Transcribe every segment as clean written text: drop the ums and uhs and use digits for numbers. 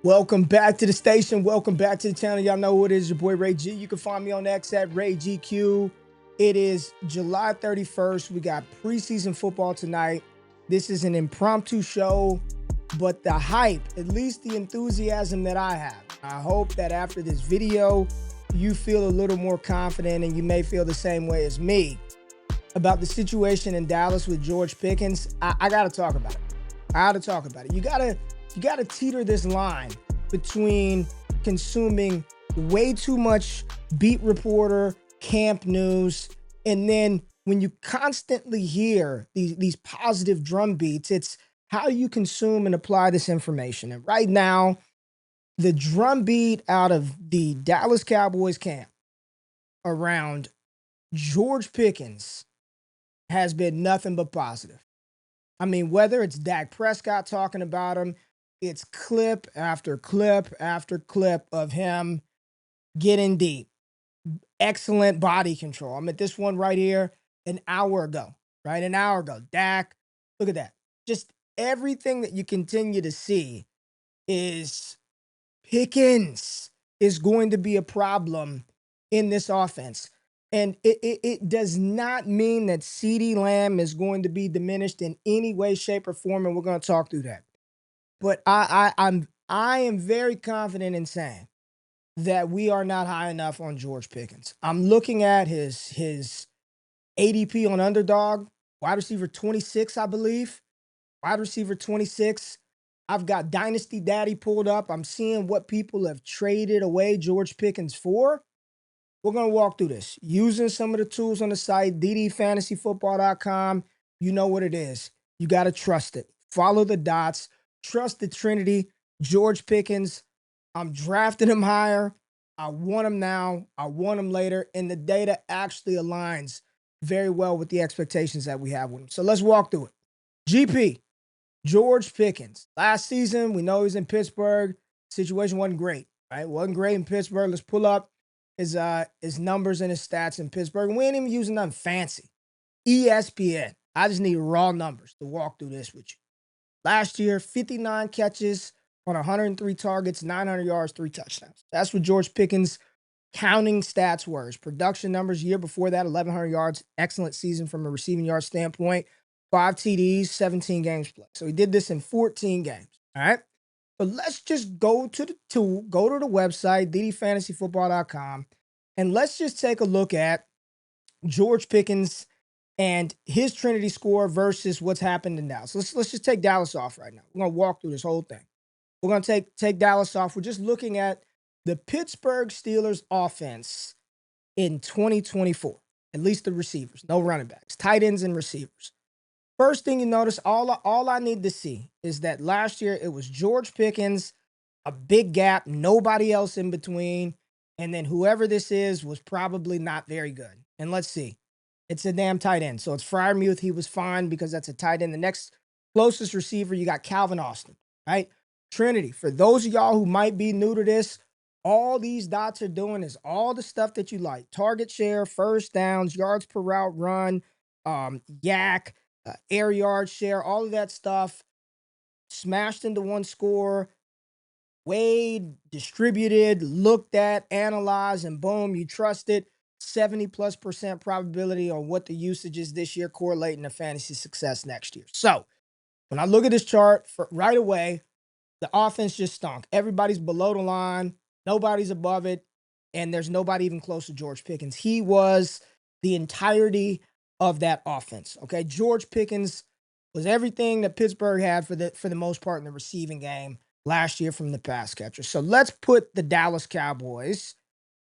Welcome back to the station. Welcome back to the channel. Y'all know who it is, your boy Ray G. You can find me on X at RayGQue. It is July 31st. We got preseason football tonight. This is an impromptu show, but the hype, at least the enthusiasm that I have, I hope that after this video, you feel a little more confident and you may feel the same way as me about the situation in Dallas with George Pickens. I got to talk about it. I got to talk about it. You got to teeter this line between consuming way too much beat reporter camp news, and then when you constantly hear these positive drum beats, it's how you consume and apply this information. And right now, the drum beat out of the Dallas Cowboys camp around George Pickens has been nothing but positive. I mean, whether it's Dak Prescott talking about him, it's clip after clip after clip of him getting deep. Excellent body control. I'm at this one right here an hour ago, right? An hour ago. Dak, look at that. Just everything that you continue to see is Pickens is going to be a problem in this offense. And it does not mean that CeeDee Lamb is going to be diminished in any way, shape, or form, and we're going to talk through that. But I am very confident in saying that we are not high enough on George Pickens. I'm looking at his ADP on Underdog, wide receiver 26, I believe. Wide receiver 26. I've got Dynasty Daddy pulled up. I'm seeing what people have traded away George Pickens for. We're going to walk through this using some of the tools on the site, ddfantasyfootball.com. You know what it is. You got to trust it. Follow the dots. Trust the Trinity. George Pickens. I'm drafting him higher. I want him now. I want him later. And the data actually aligns very well with the expectations that we have with him. So let's walk through it. GP, George Pickens. Last season, we know he's in Pittsburgh. Situation wasn't great, right? Wasn't great in Pittsburgh. Let's pull up his numbers and his stats in Pittsburgh. We ain't even using nothing fancy. ESPN. I just need raw numbers to walk through this with you. Last year, 59 catches on 103 targets, 900 yards, 3 touchdowns. That's what George Pickens' counting stats were. His production numbers year before that, 1,100 yards. Excellent season from a receiving yard standpoint. 5 TDs, 17 games played. So he did this in 14 games. All right. But let's just go to the tool, go to the website, ddfantasyfootball.com, and let's just take a look at George Pickens and his Trinity score versus what's happened in Dallas. Let's just take Dallas off right now. We're going to walk through this whole thing. We're going to take Dallas off. We're just looking at the Pittsburgh Steelers offense in 2024, at least the receivers, no running backs, tight ends and receivers. First thing you notice, all I need to see is that last year it was George Pickens, a big gap, nobody else in between, and then whoever this is was probably not very good. And let's see. It's a damn tight end. So it's Freiermuth. He was fine because that's a tight end. The next closest receiver, you got Calvin Austin, right? Trinity. For those of y'all who might be new to this, all these dots are doing is all the stuff that you like. Target share, first downs, yards per route run, yak, air yard share, all of that stuff smashed into one score, weighed, distributed, looked at, analyzed, and boom, you trust it. 70+% probability on what the usage is this year correlating to fantasy success next year. So when I look at this chart right away, the offense just stunk. Everybody's below the line. Nobody's above it. And there's nobody even close to George Pickens. He was the entirety of that offense. Okay. George Pickens was everything that Pittsburgh had for the most part in the receiving game last year from the pass catcher. So let's put the Dallas Cowboys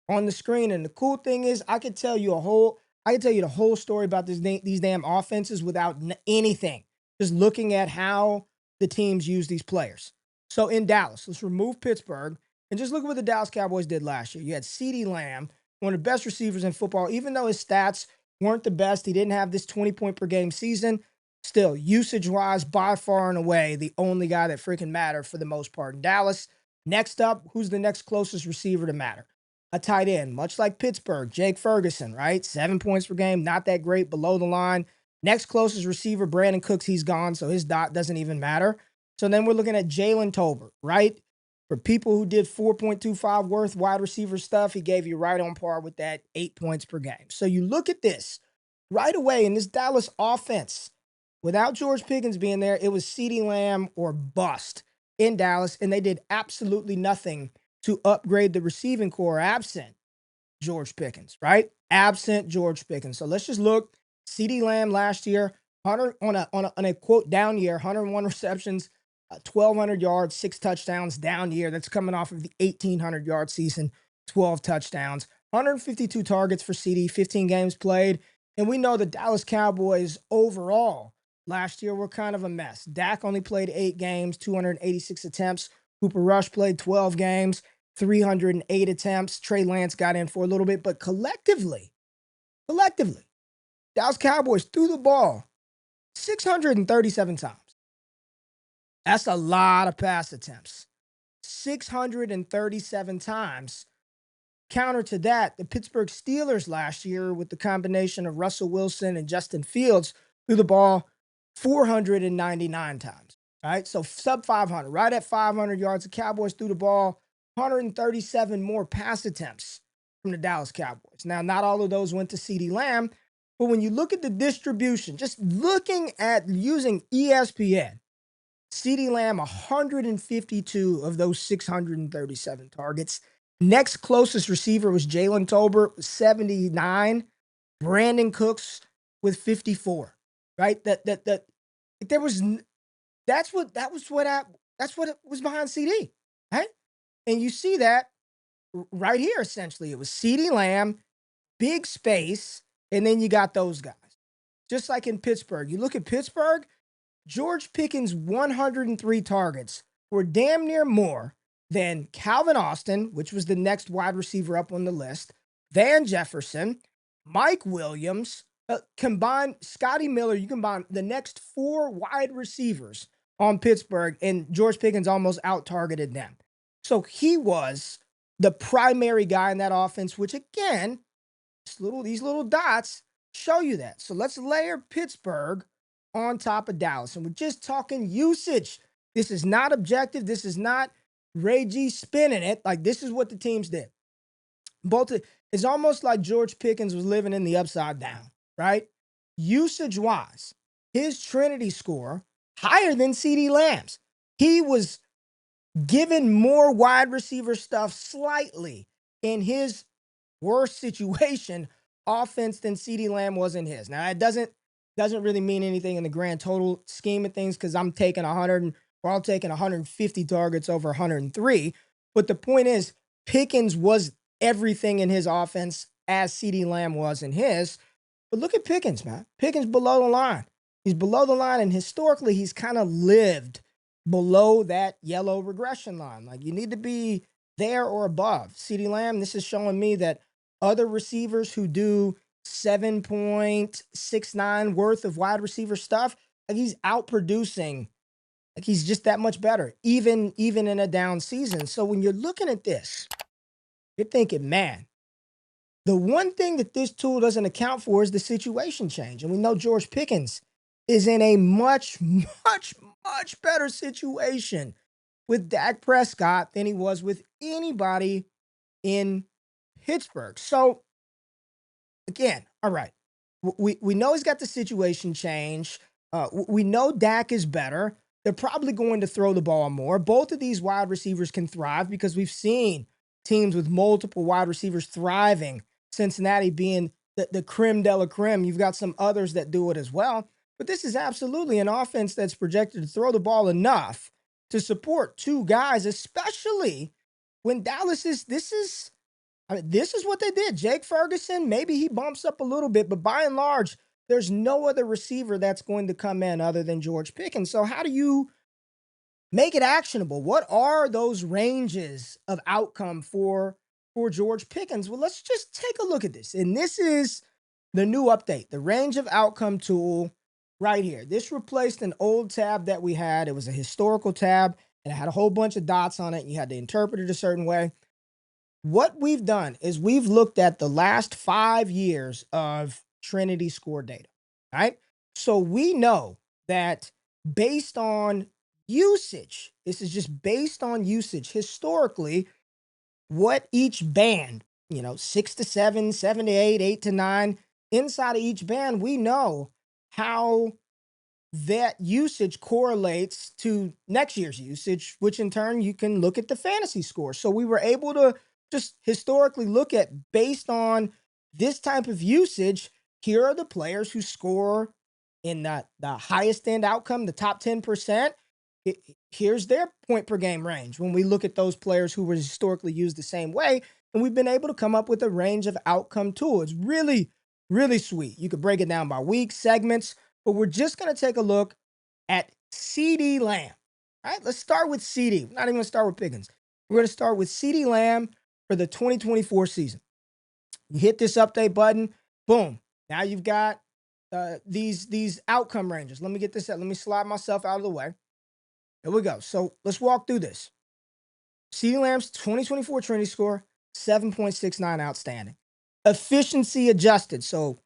on the screen. And the cool thing is I could tell you the whole story about these damn offenses without anything. Just looking at how the teams use these players. So in Dallas, let's remove Pittsburgh and just look at what the Dallas Cowboys did last year. You had CeeDee Lamb, one of the best receivers in football. Even though his stats weren't the best, he didn't have this 20-point per game season. Still, usage-wise, by far and away, the only guy that freaking mattered for the most part in Dallas. Next up, who's the next closest receiver to matter? A tight end, much like Pittsburgh, Jake Ferguson, right? 7 points per game, not that great, below the line. Next closest receiver, Brandon Cooks, he's gone, so his dot doesn't even matter. So then we're looking at Jalen Tolbert, right? For people who did 4.25 worth wide receiver stuff, he gave you right on par with that 8 points per game. So you look at this right away in this Dallas offense. Without George Pickens being there, it was CeeDee Lamb or bust in Dallas, and they did absolutely nothing to upgrade the receiving core absent George Pickens, right? Absent George Pickens. So let's just look. CeeDee Lamb last year, 100 on a quote down year, 101 receptions, 1,200 yards, 6 touchdowns down year. That's coming off of the 1,800 yard season, 12 touchdowns, 152 targets for CeeDee, 15 games played. And we know the Dallas Cowboys overall last year were kind of a mess. Dak only played 8 games, 286 attempts. Cooper Rush played 12 games, 308 attempts. Trey Lance got in for a little bit, but collectively, Dallas Cowboys threw the ball 637 times. That's a lot of pass attempts. 637 times. Counter to that, the Pittsburgh Steelers last year, with the combination of Russell Wilson and Justin Fields, threw the ball 499 times. All right, so sub 500, right at 500 yards. The Cowboys threw the ball 137 more pass attempts from the Dallas Cowboys. Now, not all of those went to CeeDee Lamb, but when you look at the distribution, just looking at using ESPN, CeeDee Lamb, 152 of those 637 targets. Next closest receiver was Jalen Tolbert, 79. Brandon Cooks with 54. Right? There was that's what it was behind CD. Right? And you see that right here, essentially. It was CeeDee Lamb, big space, and then you got those guys. Just like in Pittsburgh. You look at Pittsburgh, George Pickens' 103 targets were damn near more than Calvin Austin, which was the next wide receiver up on the list, Van Jefferson, Mike Williams, combined Scotty Miller. You combine the next 4 wide receivers on Pittsburgh, and George Pickens almost out-targeted them. So he was the primary guy in that offense, which again, these little dots show you that. So let's layer Pittsburgh on top of Dallas. And we're just talking usage. This is not objective. This is not Ray G spinning it. Like, this is what the teams did. It's almost like George Pickens was living in the upside down, right? Usage-wise, his Trinity score higher than CeeDee Lamb's. He was given more wide receiver stuff slightly in his worst situation offense than CeeDee Lamb was in his. Now, it doesn't really mean anything in the grand total scheme of things, because I'm taking 100, we're all taking 150 targets over 103. But the point is, Pickens was everything in his offense as CeeDee Lamb was in his. But look at Pickens, man. Pickens below the line. He's below the line, and historically, he's kind of lived below that yellow regression line. Like, you need to be there or above. CeeDee Lamb, this is showing me that other receivers who do 7.69 worth of wide receiver stuff, like, he's outproducing. Like, he's just that much better, even in a down season. So when you're looking at this, you're thinking, man, the one thing that this tool doesn't account for is the situation change. And we know George Pickens is in a much, much, much better situation with Dak Prescott than he was with anybody in Pittsburgh. So again, all right, we know he's got the situation change. We know Dak is better. They're probably going to throw the ball more. Both of these wide receivers can thrive, because we've seen teams with multiple wide receivers thriving. Cincinnati being the creme de la creme. You've got some others that do it as well. But this is absolutely an offense that's projected to throw the ball enough to support 2 guys, especially when Dallas is, this is what they did. Jake Ferguson, maybe he bumps up a little bit, but by and large, there's no other receiver that's going to come in other than George Pickens. So how do you make it actionable? What are those ranges of outcome for George Pickens? Well, let's just take a look at this. And this is the new update, the range of outcome tool right here. This replaced an old tab that we had. It was a historical tab, and it had a whole bunch of dots on it. And you had to interpret it a certain way. What we've done is we've looked at the last 5 years of Trinity Score data, right? So we know that based on usage. This is just based on usage. Historically, what each band, 6 to 7, 7 to 8, 8 to 9, inside of each band, we know how that usage correlates to next year's usage, which in turn you can look at the fantasy score. So we were able to just historically look at, based on this type of usage, here are the players who score in the highest end outcome, the top 10%. Here's their point per game range when we look at those players who were historically used the same way. And we've been able to come up with a range of outcome tool. It's really, really sweet. You could break it down by week, segments, but we're just going to take a look at CeeDee Lamb. All right, let's start with CeeDee. We're not even going to start with Pickens. We're going to start with CeeDee Lamb for the 2024 season. You hit this update button, boom. Now you've got these outcome ranges. Let me get this out. Let me slide myself out of the way. Here we go. So let's walk through this. CeeDee Lamb's 2024 Trinity Score, 7.69 outstanding. Efficiency adjusted. So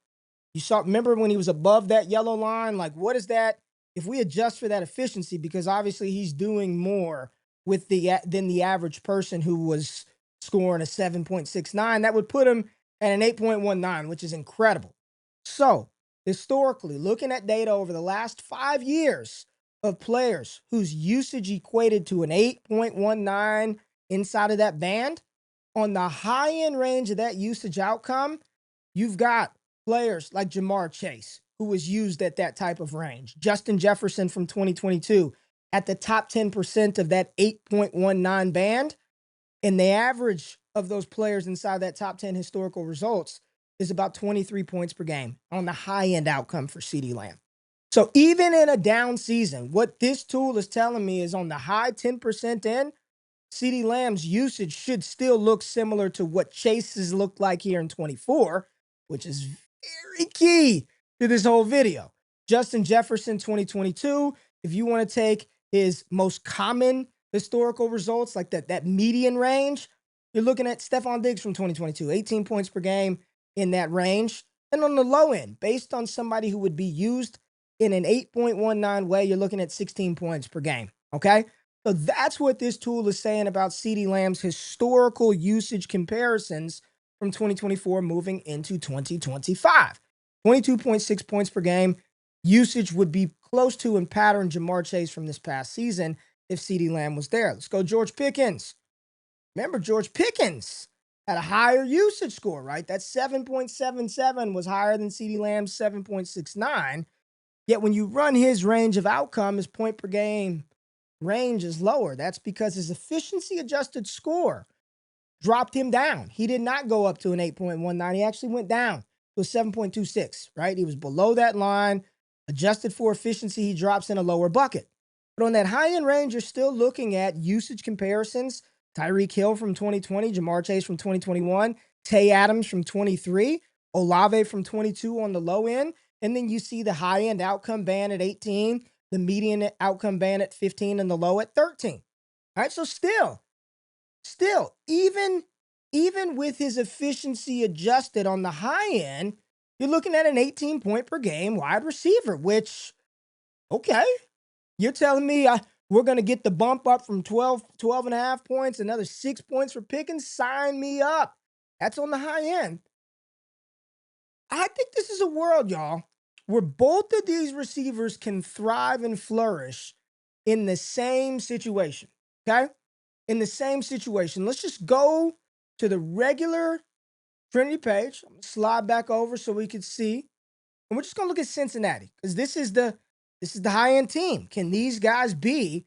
you saw, remember when he was above that yellow line? Like, what is that? If we adjust for that efficiency, because obviously he's doing more with than the average person who was scoring a 7.69, that would put him at an 8.19, which is incredible. So historically, looking at data over the last 5 years of players whose usage equated to an 8.19 inside of that band, on the high end range of that usage outcome, you've got players like Jamar Chase, who was used at that type of range. Justin Jefferson from 2022 at the top 10% of that 8.19 band. And the average of those players inside that top 10 historical results is about 23 points per game on the high end outcome for CeeDee Lamb. So even in a down season, what this tool is telling me is on the high 10% end, CeeDee Lamb's usage should still look similar to what Chase's looked like here in 24, which is very key to this whole video. Justin Jefferson, 2022, if you want to take his most common historical results, like that median range, you're looking at Stephon Diggs from 2022, 18 points per game in that range. And on the low end, based on somebody who would be used in an 8.19 way, you're looking at 16 points per game, okay? So that's what this tool is saying about CeeDee Lamb's historical usage comparisons from 2024 moving into 2025. 22.6 points per game. Usage would be close to in pattern Jamar Chase from this past season if CeeDee Lamb was there. Let's go George Pickens. Remember, George Pickens had a higher usage score, right? That 7.77 was higher than CeeDee Lamb's 7.69. Yet when you run his range of outcome, his point per game range is lower. That's because his efficiency adjusted score dropped him down. He did not go up to an 8.19. He actually went down to a 7.26, right? He was below that line. Adjusted for efficiency, he drops in a lower bucket. But on that high-end range, you're still looking at usage comparisons. Tyreek Hill from 2020, Jamar Chase from 2021, Tay Adams from 23, Olave from 22 on the low end. And then you see the high-end outcome band at 18, the median outcome band at 15, and the low at 13. All right, so still, even with his efficiency adjusted on the high end, you're looking at an 18 point per game wide receiver, which, okay, you're telling me we're going to get the bump up from 12 and a half points, another 6 points for Pickens? Sign me up. That's on the high end. I think this is a world, y'all, where both of these receivers can thrive and flourish in the same situation, okay? In the same situation. Let's just go to the regular Trinity page. I'm going to slide back over so we can see. And we're just going to look at Cincinnati because this is the high-end team. Can these guys be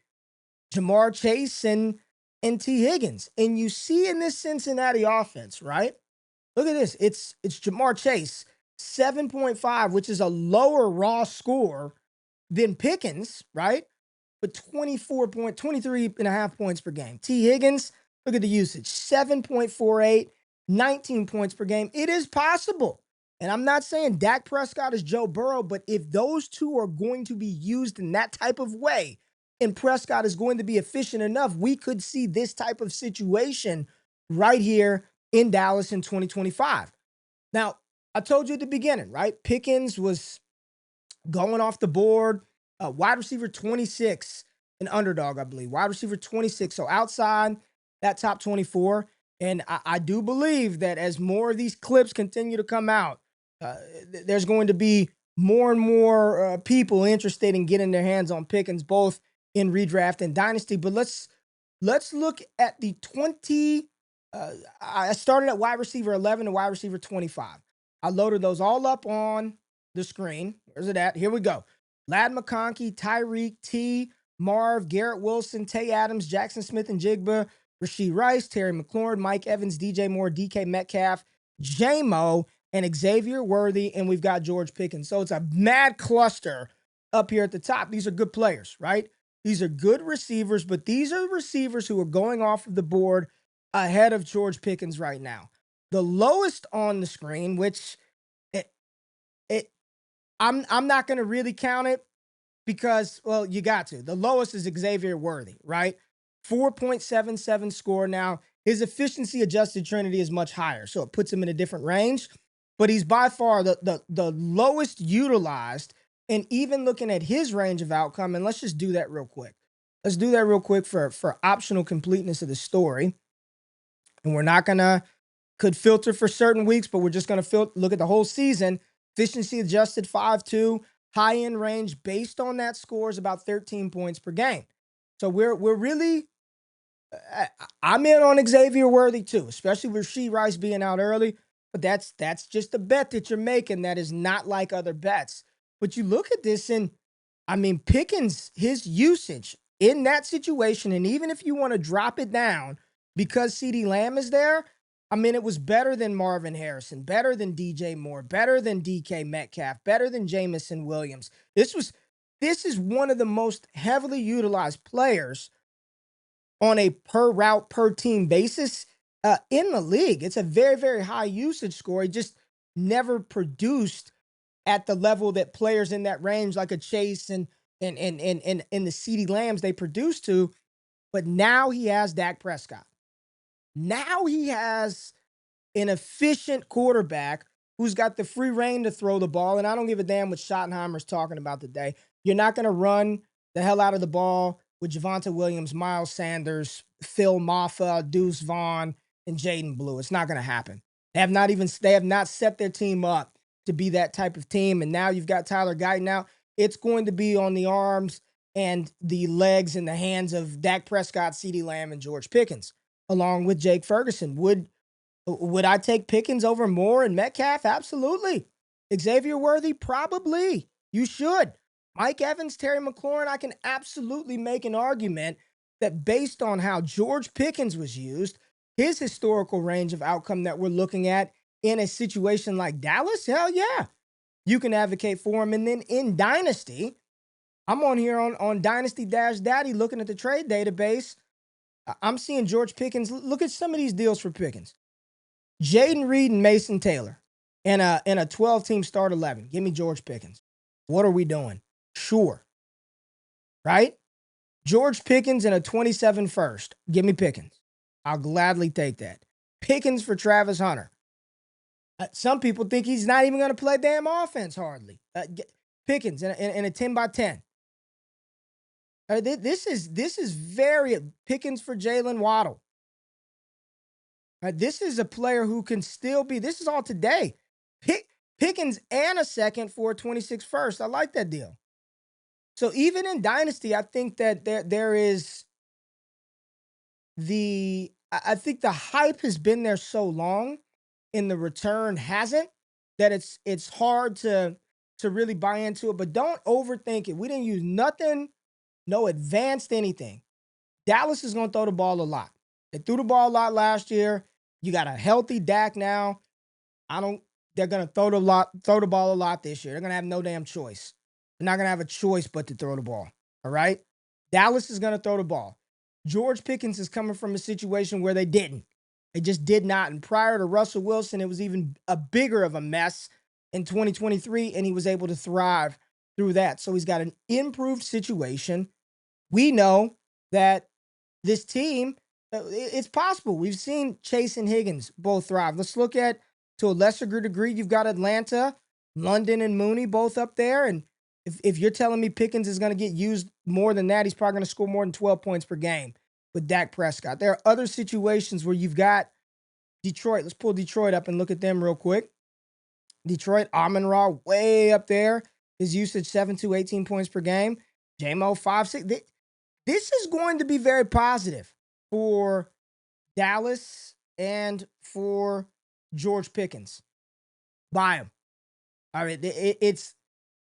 Jamar Chase and T. Higgins? And you see in this Cincinnati offense, right? Look at this. It's Jamar Chase, 7.5, which is a lower raw score than Pickens, right? But 23 and a half points per game. T. Higgins, look at the usage, 7.48, 19 points per game. It is possible. And I'm not saying Dak Prescott is Joe Burrow, but if those two are going to be used in that type of way, and Prescott is going to be efficient enough, we could see this type of situation right here in Dallas in 2025. Now, I told you at the beginning, right? Pickens was going off the board, wide receiver 26 an underdog, I believe. Wide receiver 26. So outside that top 24. And I do believe that as more of these clips continue to come out, there's going to be more and more people interested in getting their hands on Pickens, both in redraft and dynasty. But let's look at the 20. I started at wide receiver 11 and wide receiver 25. I loaded those all up on the screen. Where's it at? Here we go. Lad McConkey, Tyreek, T, Marv, Garrett Wilson, Tay Adams, Jackson Smith and Jigba, Rashee Rice, Terry McLaurin, Mike Evans, DJ Moore, DK Metcalf, J-Mo, and Xavier Worthy, and we've got George Pickens. So it's a mad cluster up here at the top. These are good players, right? These are good receivers, but these are receivers who are going off of the board ahead of George Pickens right now. The lowest on the screen, which I'm not going to really count it because, well, you got to. The lowest is Xavier Worthy, right? 4.77 score. Now, his efficiency adjusted Trinity is much higher, so it puts him in a different range, but he's by far the lowest utilized. And even looking at his range of outcome, and let's just do that real quick. Let's do that real quick for optional completeness of the story. And we're not going to, could filter for certain weeks, but we're just going to look at the whole season. Efficiency adjusted 5.2, high end range based on that score is about 13 points per game. So we're really, I'm in on Xavier Worthy too, especially with Rashee Rice being out early. But that's just a bet that you're making that is not like other bets. But you look at this and, I mean, Pickens, his usage in that situation, and even if you want to drop it down because CeeDee Lamb is there, I mean, it was better than Marvin Harrison, better than DJ Moore, better than DK Metcalf, better than Jamison Williams. This is one of the most heavily utilized players on a per route, per team basis in the league. It's a very, very high usage score. He just never produced at the level that players in that range, like a Chase and the CeeDee Lambs, they produce to. But now he has Dak Prescott. Now he has an efficient quarterback who's got the free reign to throw the ball. And I don't give a damn what Schottenheimer's talking about today. You're not going to run the hell out of the ball with Javonte Williams, Miles Sanders, Phil Maffa, Deuce Vaughn, and Jaden Blue. It's not going to happen. They have not set their team up to be that type of team. And now you've got Tyler Guyton out. It's going to be on the arms and the legs and the hands of Dak Prescott, CeeDee Lamb, and George Pickens, along with Jake Ferguson. Would I take Pickens over Moore and Metcalf? Absolutely. Xavier Worthy? Probably. You should. Mike Evans, Terry McLaurin, I can absolutely make an argument that based on how George Pickens was used, his historical range of outcome that we're looking at in a situation like Dallas, hell yeah, you can advocate for him. And then in Dynasty, I'm on here on Dynasty-Daddy looking at the trade database. I'm seeing George Pickens. Look at some of these deals for Pickens. Jaden Reed and Mason Taylor in a 12-team start 11. Give me George Pickens. What are we doing? Sure. Right? George Pickens in a 27 first. Give me Pickens. I'll gladly take that. Pickens for Travis Hunter. Some people think he's not even going to play damn offense hardly. Pickens in a 10 by 10. This is very Pickens for Jalen Waddle. This is a player who can still be. This is all today. Pickens and a second for a 26 first. I like that deal. So even in Dynasty, I think that there is I think the hype has been there so long and the return hasn't, that it's hard to really buy into it. But don't overthink it. We didn't use nothing, no advanced anything. Dallas is going to throw the ball a lot. They threw the ball a lot last year. You got a healthy Dak now. They're going to throw the ball a lot this year. They're going to have no damn choice. They're not going to have a choice but to throw the ball. All right? Dallas is going to throw the ball. George Pickens is coming from a situation where they didn't. They just did not. And prior to Russell Wilson, it was even a bigger of a mess in 2023, and he was able to thrive through that. So he's got an improved situation. We know that this team, it's possible. We've seen Chase and Higgins both thrive. Let's look at, to a lesser degree, you've got Atlanta, London, and Mooney both up there. And If you're telling me Pickens is going to get used more than that, he's probably going to score more than 12 points per game with Dak Prescott. There are other situations where you've got Detroit. Let's pull Detroit up and look at them real quick. Detroit, Amon-Ra, way up there. His usage 7 to 18 points per game. JMO 5-6. This is going to be very positive for Dallas and for George Pickens. Buy him. All right,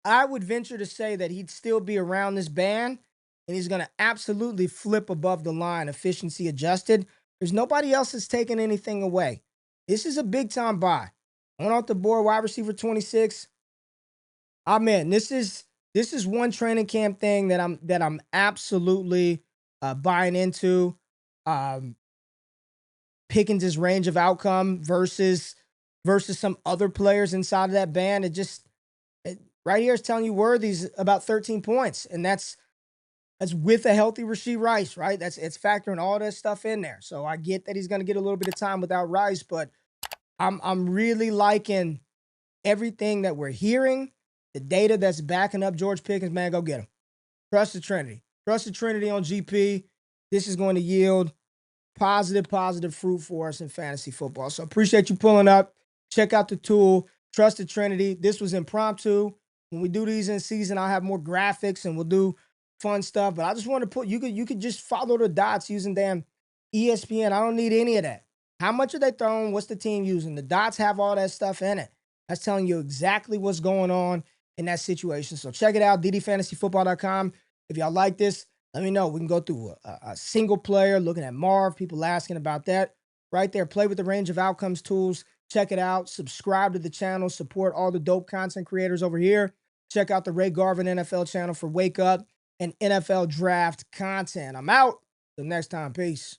I would venture to say that he'd still be around this band, and he's going to absolutely flip above the line, efficiency adjusted. There's nobody else that's taking anything away. This is a big-time buy. On off the board, wide receiver 26. Amen. This is one training camp thing that I'm absolutely buying into. Pickens' range of outcome versus some other players inside of that band. Right here is telling you Worthy's about 13 points, and that's with a healthy Rashee Rice, right? It's factoring all that stuff in there. So I get that he's going to get a little bit of time without Rice, but I'm really liking everything that we're hearing, the data that's backing up George Pickens. Man, go get him. Trust the Trinity. Trust the Trinity on GP. This is going to yield positive fruit for us in fantasy football. So appreciate you pulling up. Check out the tool. Trust the Trinity. This was impromptu. When we do these in season, I'll have more graphics and we'll do fun stuff. But I just want to put, you could just follow the dots using damn ESPN. I don't need any of that. How much are they throwing? What's the team using? The dots have all that stuff in it. That's telling you exactly what's going on in that situation. So check it out, ddfantasyfootball.com. If y'all like this, let me know. We can go through a single player, looking at Marv, people asking about that. Right there, play with the range of outcomes tools. Check it out. Subscribe to the channel. Support all the dope content creators over here. Check out the Ray Garvin NFL channel for Wake Up and NFL Draft content. I'm out. Till next time. Peace.